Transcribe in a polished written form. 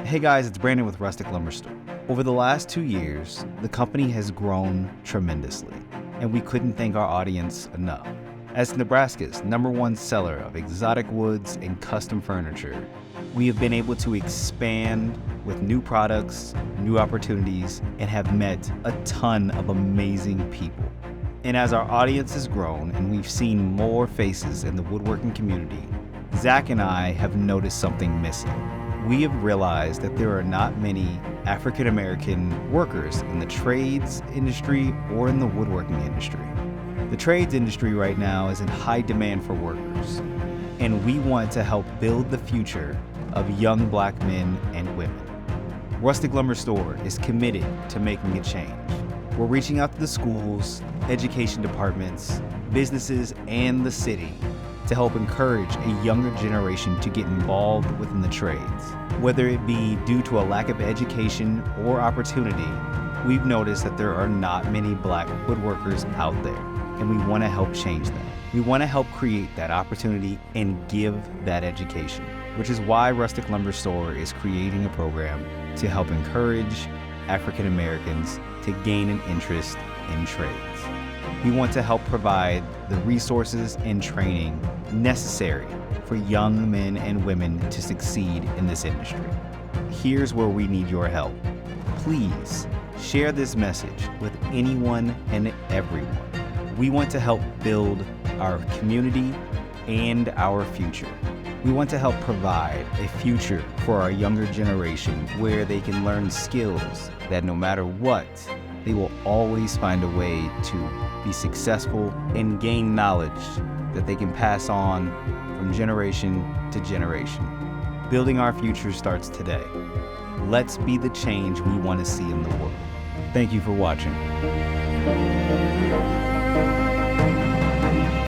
Hey guys, it's Brandon with Rustic Lumber Store. Over the last 2 years, the company has grown tremendously, and we couldn't thank our audience enough. As Nebraska's #1 seller of exotic woods and custom furniture, we have been able to expand with new products, new opportunities, and have met a ton of amazing people. And as our audience has grown and we've seen more faces in the woodworking community, Zach and I have noticed something missing. We have realized that there are not many African American workers in the trades industry or in the woodworking industry. The trades industry right now is in high demand for workers, and we want to help build the future of young Black men and women. Rustic Lumber Store is committed to making a change. We're reaching out to the schools, education departments, businesses, and the city to help encourage a younger generation to get involved within the trades. Whether it be due to a lack of education or opportunity, we've noticed that there are not many Black woodworkers out there, and we want to help change that. We want to help create that opportunity and give that education, which is why Rustic Lumber Store is creating a program to help encourage African Americans to gain an interest in trades. We want to help provide the resources and training necessary for young men and women to succeed in this industry. Here's where we need your help. Please share this message with anyone and everyone. We want to help build our community and our future. We want to help provide a future for our younger generation where they can learn skills that no matter what, they will always find a way to be successful and gain knowledge that they can pass on from generation to generation. Building our future starts today. Let's be the change we want to see in the world. Thank you for watching.